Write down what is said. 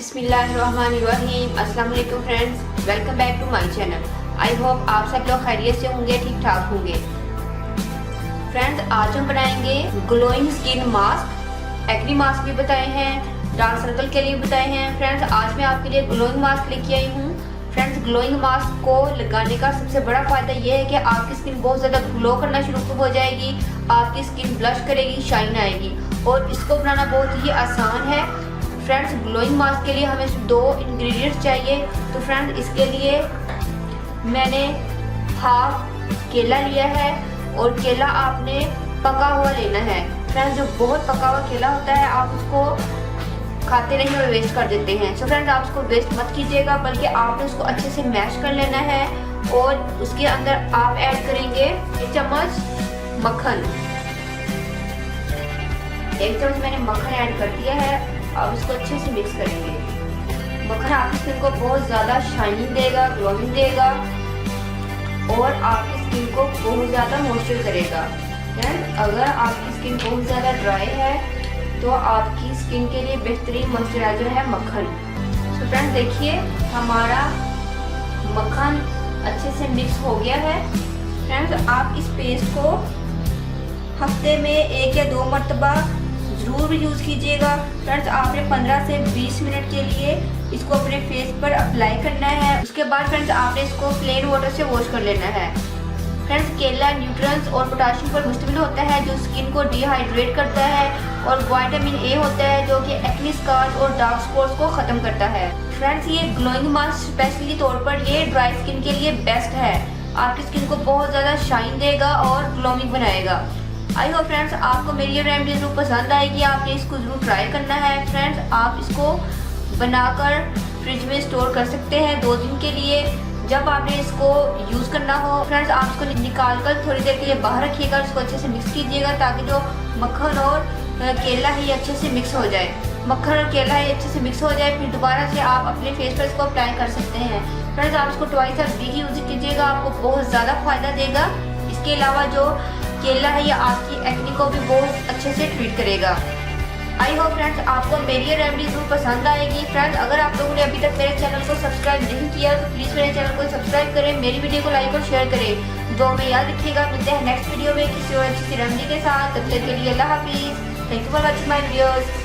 बिस्मिल्लाहिर्रहमानिर्रहीम। अस्सलाम वालेकुम friends, welcome back to my channel. I hope आप सब लोग खैरियत से होंगे, ठीक ठाक होंगे। फ्रेंड्स, आज हम बनाएंगे glowing skin mask. Acne mask भी बताए हैं, डार्क सर्कल के लिए बताए हैं। फ्रेंड्स, आज मैं आपके लिए ग्लोइंग मास्क लेके आई हूँ। फ्रेंड्स, ग्लोइंग मास्क को लगाने का सबसे बड़ा फायदा ये है कि आपकी स्किन बहुत ज़्यादा ग्लो करना शुरू हो जाएगी, आपकी स्किन ब्लश करेगी, शाइन आएगी और इसको बनाना बहुत ही आसान है। फ्रेंड्स, ग्लोइंग मास्क के लिए हमें 2 इंग्रेडिएंट्स चाहिए। तो फ्रेंड्स, इसके लिए मैंने हाफ केला लिया है और केला आपने पका हुआ लेना है। फ्रेंड्स, जो बहुत पका हुआ केला होता है आप उसको खाते नहीं और वेस्ट कर देते हैं। सो फ्रेंड्स, आप उसको वेस्ट मत कीजिएगा, बल्कि आपने उसको अच्छे से मैश कर लेना है और उसके अंदर आप ऐड करेंगे 1 चम्मच मक्खन। 1 चम्मच मैंने मक्खन ऐड कर दिया है। अब इसको अच्छे से मिक्स करेंगे। मक्खन आपकी स्किन को बहुत ज़्यादा शाइनिंग देगा, ग्लोइंग देगा और आपकी स्किन को बहुत ज़्यादा मॉइस्चर करेगा। फ्रेंड्स, अगर आपकी स्किन बहुत ज़्यादा ड्राई है तो आपकी स्किन के लिए बेहतरीन मॉइस्चराइजर है मक्खन। तो फ्रेंड्स, देखिए हमारा मक्खन अच्छे से मिक्स हो गया है। फ्रेंड्स, आप इस पेस्ट को हफ्ते में 1 या 2 मरतबा ज़रूर यूज़ कीजिएगा। फ्रेंड्स, आपने 15 से 20 मिनट के लिए इसको अपने फेस पर अप्लाई करना है। उसके बाद फ्रेंड्स, आपने इसको प्लेन वाटर से वॉश कर लेना है। फ्रेंड्स, केला न्यूट्रिएंट्स और पोटाशियम पर मुश्तमिल होता है जो स्किन को डिहाइड्रेट करता है और विटामिन ए होता है जो कि एक्ने स्कार्स और डार्क स्पॉट्स को ख़त्म करता है। फ्रेंड्स, ये ग्लोइंग मास्क स्पेशली तौर पर ये ड्राई स्किन के लिए बेस्ट है। आपकी स्किन को बहुत ज़्यादा शाइन देगा और ग्लोइंग बनाएगा। आई होप फ्रेंड्स, आपको मेरी ये रेमेडी जरूर पसंद आएगी। आपने इसको जरूर ट्राई करना है। फ्रेंड्स, आप इसको बनाकर फ्रिज में स्टोर कर सकते हैं 2 दिन के लिए। जब आपने इसको यूज़ करना हो फ्रेंड्स, आप इसको निकाल कर थोड़ी देर के लिए बाहर रखिएगा। इसको अच्छे से मिक्स कीजिएगा ताकि जो मक्खन और केला है ये अच्छे से मिक्स हो जाए। मक्खन और केला है अच्छे से मिक्स हो जाए, फिर दोबारा से आप अपने फेस पर इसको अप्लाई कर सकते हैं। फ्रेंड्स, आप इसको ट्वाइस अ वीक यूज़ कीजिएगा, आपको बहुत ज़्यादा फायदा देगा। इसके अलावा जो केला है ये आपकी एक्ने को भी बहुत अच्छे से ट्रीट करेगा। आई होप फ्रेंड्स, आपको मेरी ये रेमेडी जरूर पसंद आएगी। फ्रेंड्स, अगर आप लोगों ने अभी तक मेरे चैनल को सब्सक्राइब नहीं किया तो प्लीज़ मेरे चैनल को सब्सक्राइब करें, मेरी वीडियो को लाइक और शेयर करें। जो में याद रखिएगा, मिलते हैं नेक्स्ट वीडियो में किसी और अच्छी सी रेमेडी के साथ। तब तक के लिए अल्लाह हाफिज़। Thank you for watching my videos.